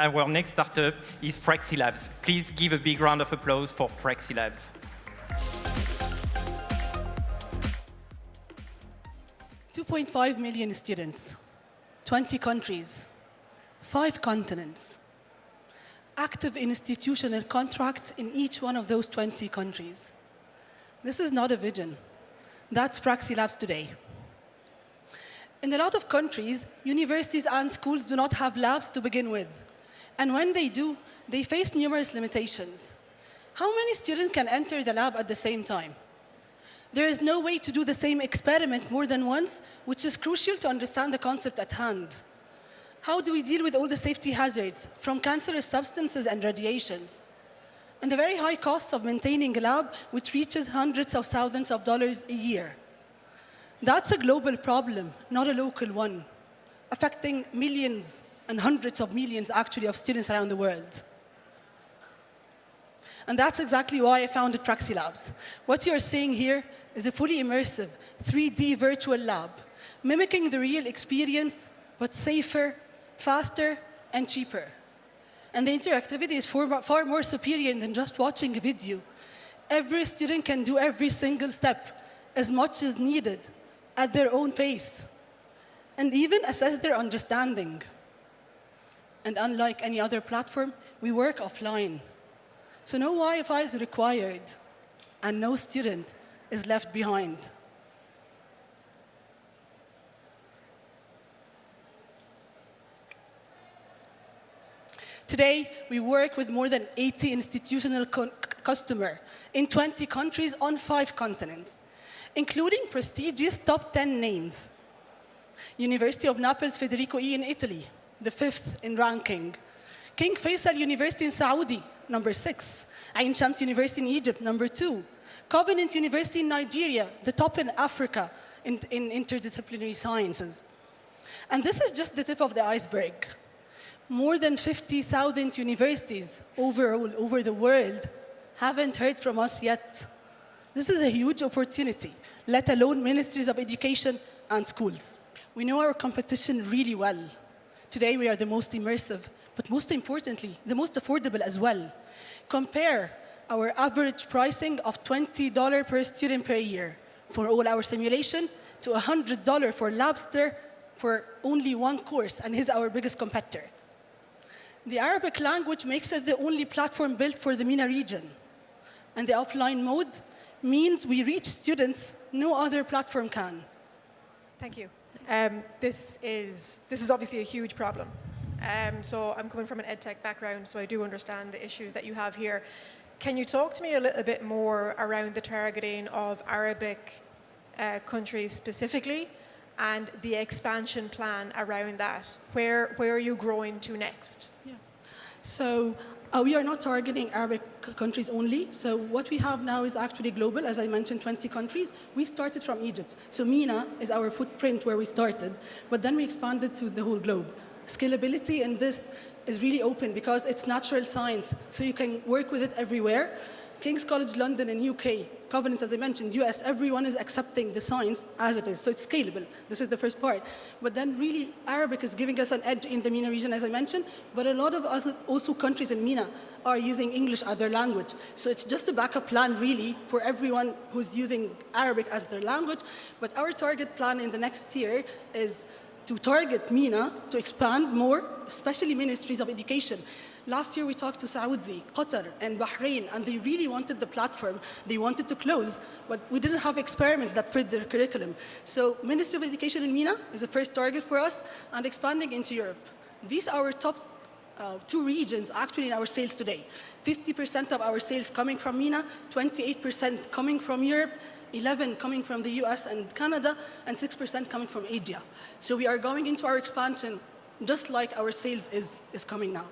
our next startup is PraxiLabs. Please give a big round of applause for PraxiLabs. $2.5 million students, 20 countries, 5 continents, active institutional contract in each one of those 20 countries. This is not a vision. That's PraxiLabs today. In a lot of countries, universities and schools do not have labs to begin with. And when they do, they face numerous limitations. How many students can enter the lab at the same time? There is no way to do the same experiment more than once, which is crucial to understand the concept at hand. How do we deal with all the safety hazards, from cancerous substances and radiations? And the very high costs of maintaining a lab, which reaches hundreds of thousands of dollars a year. That's a global problem, not a local one, affecting millions and hundreds of millions, actually, of students around the world. And that's exactly why I founded PraxiLabs. What you're seeing here is a fully immersive 3D virtual lab, mimicking the real experience, but safer, faster, and cheaper. And the interactivity is far more superior than just watching a video. Every student can do every single step, as much as needed, at their own pace, and even assess their understanding. And unlike any other platform, we work offline. So no Wi-Fi is required, and no student is left behind. Today, we work with more than 80 institutional customers in 20 countries on 5 continents, including prestigious top 10 names. University of Naples Federico E in Italy, the 5th in ranking. King Faisal University in Saudi, number 6. Ain Shams University in Egypt, number 2. Covenant University in Nigeria, the top in Africa in interdisciplinary sciences. And this is just the tip of the iceberg. More than 50,000 universities overall over the world haven't heard from us yet. This is a huge opportunity, let alone ministries of education and schools. We know our competition really well. Today we are the most immersive, but most importantly, the most affordable as well. Compare our average pricing of $20 per student per year for all our simulation to $100 for Labster for only one course, and he's our biggest competitor. The Arabic language makes it the only platform built for the MENA region. And the offline mode means we reach students no other platform can. Thank you. This is obviously a huge problem. So I'm coming from an EdTech background, so I do understand the issues that you have here. Can you talk to me a little bit more around the targeting of Arabic countries specifically, and the expansion plan around that? Where are you growing to next? Yeah. So we are not targeting Arabic countries only. So what we have now is actually global. As I mentioned, 20 countries. We started from Egypt. So MENA is our footprint where we started, but then we expanded to the whole globe. Scalability in this is really open because it's natural science, so you can work with it everywhere. King's College London in UK, Covenant, as I mentioned, US, everyone is accepting the science as it is, so it's scalable. This is the first part. But then really, Arabic is giving us an edge in the MENA region, as I mentioned, but a lot of also countries in MENA are using English as their language. So it's just a backup plan, really, for everyone who's using Arabic as their language. But our target plan in the next year is to target MENA to expand more, especially ministries of education. Last year, we talked to Saudi, Qatar, and Bahrain, and they really wanted the platform. They wanted to close, but we didn't have experiments that fit their curriculum. So Ministry of Education in MENA is the first target for us, and expanding into Europe. These are our top 2 regions, actually, in our sales today. 50% of our sales coming from MENA, 28% coming from Europe, 11% coming from the US and Canada, and 6% coming from Asia. So we are going into our expansion just like our sales is coming now.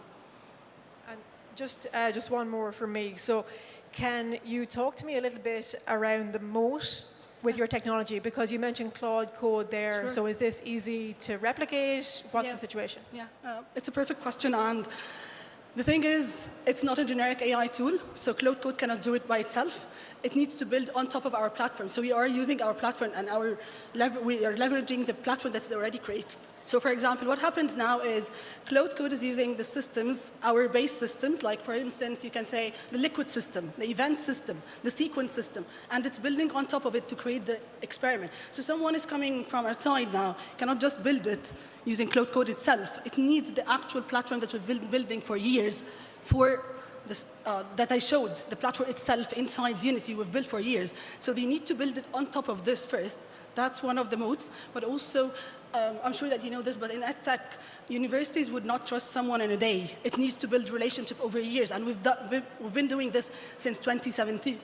Just one more from me. So can you talk to me a little bit around the moat with your technology? Because you mentioned Claude Code there. Sure. So is this easy to replicate? What's the situation? Yeah, it's a perfect question. And the thing is, it's not a generic AI tool, so Claude Code cannot do it by itself. it needs to build on top of our platform. So we are using our platform and we are leveraging the platform that's already created. So for example, what happens now is Cloud Code is using the systems, our base systems, like for instance, you can say the liquid system, the event system, the sequence system, and it's building on top of it to create the experiment. So someone is coming from outside now, cannot just build it using Cloud Code itself. It needs the actual platform that we've been building for years for this, that I showed, the platform itself inside Unity we've built for years. So they need to build it on top of this first. That's one of the modes, but also, I'm sure that you know this, but in EdTech, universities would not trust someone in a day. It needs to build relationship over years, and we've been doing this since 2017.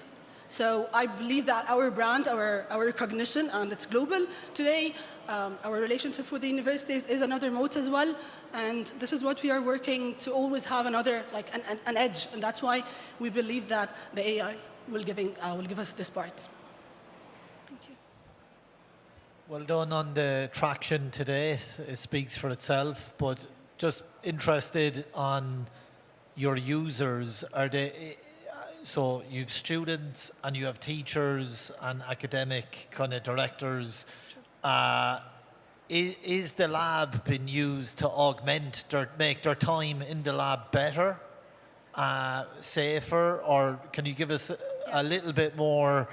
So I believe that our brand, our recognition, and it's global today. Our relationship with the universities is another moat as well, and this is what we are working to always have another, like an edge, and that's why we believe that the AI will give us this part. Thank you. Well done on the traction today. It speaks for itself, but just interested on your users. Are they, so you've students and you have teachers and academic kind of directors. Is the lab being used to augment, make their time in the lab better, safer, or can you give us a little bit more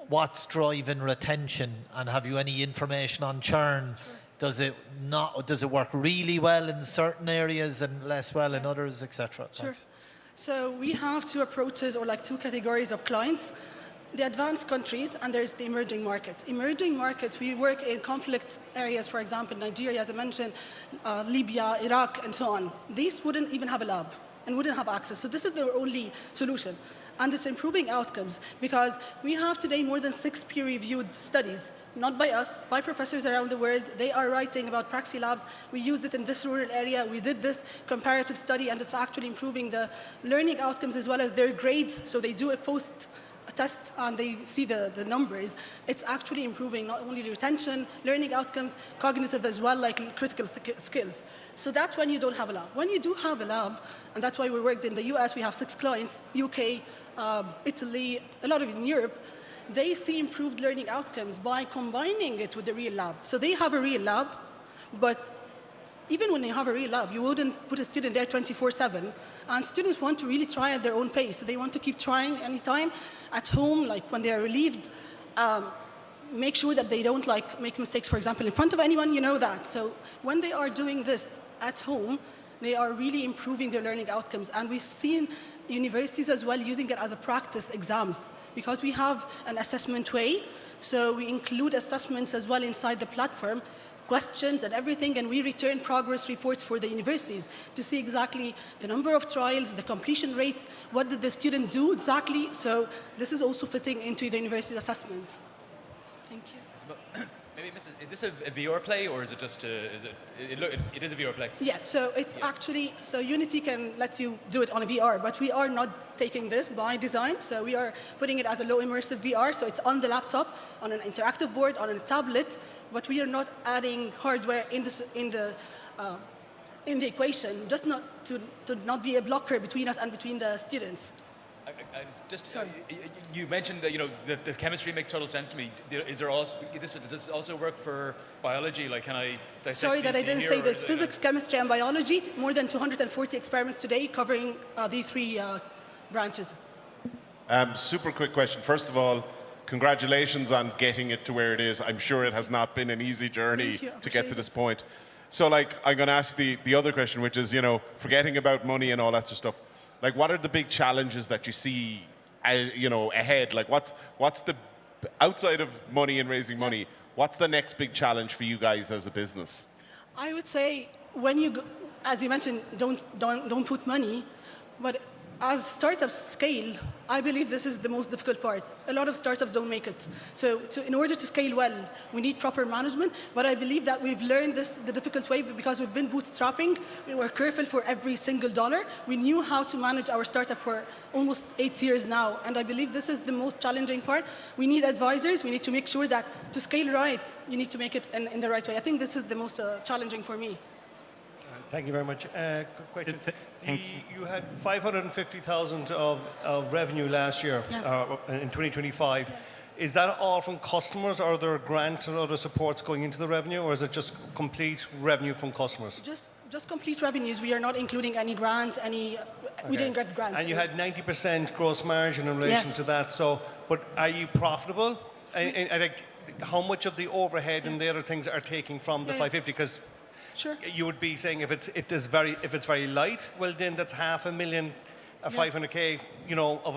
what's driving retention, and have you any information on churn? Sure. Does it work really well in certain areas and less well in others, etc.? Sure. Thanks. So we have two approaches, or like two categories of clients. The advanced countries, and there's the emerging markets. Emerging markets, we work in conflict areas, for example, Nigeria, as I mentioned, Libya, Iraq, and so on. These wouldn't even have a lab and wouldn't have access. So this is their only solution. And it's improving outcomes, because we have today more than 6 peer-reviewed studies, not by us, by professors around the world. They are writing about PraxiLabs. We used it in this rural area. We did this comparative study, and it's actually improving the learning outcomes as well as their grades. So they do a post-test, and they see the numbers. It's actually improving not only retention, learning outcomes, cognitive as well, like critical skills. So that's when you don't have a lab. When you do have a lab, and that's why we worked in the US, we have 6 clients, UK, Italy, a lot of it in Europe. They see improved learning outcomes by combining it with the real lab. So they have a real lab, but even when you have a real lab, you wouldn't put a student there 24/7. And students want to really try at their own pace. So they want to keep trying anytime at home, like when they are relieved. Make sure that they don't make mistakes, for example, in front of anyone, you know that. So when they are doing this at home, they are really improving their learning outcomes. And we've seen universities as well using it as a practice exams, because we have an assessment way. So we include assessments as well inside the platform, questions and everything, and we return progress reports for the universities to see exactly the number of trials, the completion rates, what did the student do exactly. So this is also fitting into the university's assessment. Thank you. Maybe, is this a VR play, or is it just it is a VR play? Yeah, so it's actually, so Unity lets you do it on a VR, but we are not taking this by design. So we are putting it as a low immersive VR, so it's on the laptop, on an interactive board, on a tablet, but we are not adding hardware in the equation, just not to not be a blocker between us and between the students. You mentioned that the chemistry makes total sense to me. Is there also does this also work for biology? Like, can I dissect? Sorry that I didn't say this. Physics, chemistry, and biology. More than 240 experiments today covering these 3 branches. Super quick question. First of all, congratulations on getting it to where it is. I'm sure it has not been an easy journey to get to this point. So, I'm going to ask the other question, which is, forgetting about money and all that sort of stuff. What are the big challenges that you see, ahead? What's the, outside of money and raising money, what's the next big challenge for you guys as a business? I would say when you go, as you mentioned, don't put money, but as startups scale, I believe this is the most difficult part. A lot of startups don't make it. So in order to scale well, we need proper management, but I believe that we've learned this the difficult way because we've been bootstrapping. We were careful for every single dollar. We knew how to manage our startup for almost 8 years now, and I believe this is the most challenging part. We need advisors. We need to make sure that to scale right, you need to make it in the right way. I think this is the most challenging for me. Thank you very much. Quick question. Thank You had 550,000 of revenue last year in 2025. Yeah. Is that all from customers, or are there grant or other supports going into the revenue, or is it just complete revenue from customers? Just complete revenues. We are not including any grants, we didn't get grants. And you had 90% gross margin in relation to that. So, but are you profitable? And like, how much of the overhead and the other things are taking from the 550? Because Sure. you would be saying if it's very light, well then that's $500,000, 500K, you know, of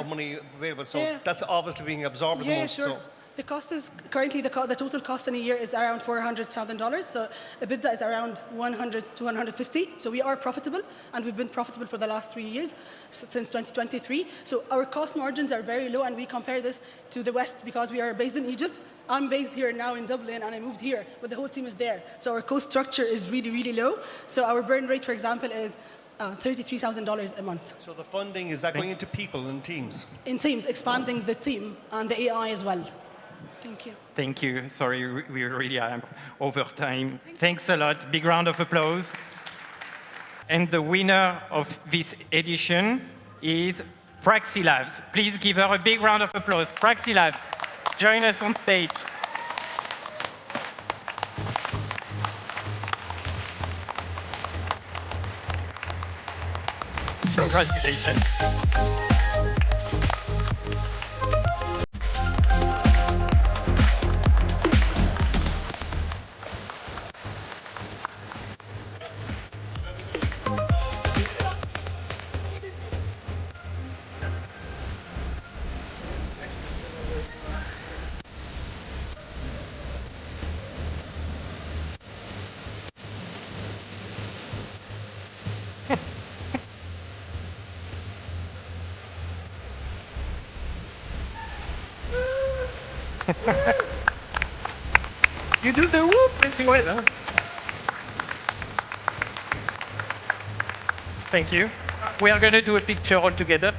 money available. So that's obviously being absorbed at the moment. Sure. So. The cost is currently the total cost in a year is around $400,000. So EBITDA is around 100 to 150. So we are profitable, and we've been profitable for the last 3 years, since 2023. So our cost margins are very low, and we compare this to the West because we are based in Egypt. I'm based here now in Dublin, and I moved here, but the whole team is there. So our cost structure is really, really low. So our burn rate, for example, is $33,000 a month. So the funding, is that going into people and teams? In teams, expanding the team and the AI as well. Thank you. Thank you. Sorry, we really are over time. Thanks a lot. Big round of applause. And the winner of this edition is PraxiLabs. Please give her a big round of applause. PraxiLabs, join us on stage. Congratulations. You do the whoop pretty well, huh? Thank you. We are going to do a picture all together.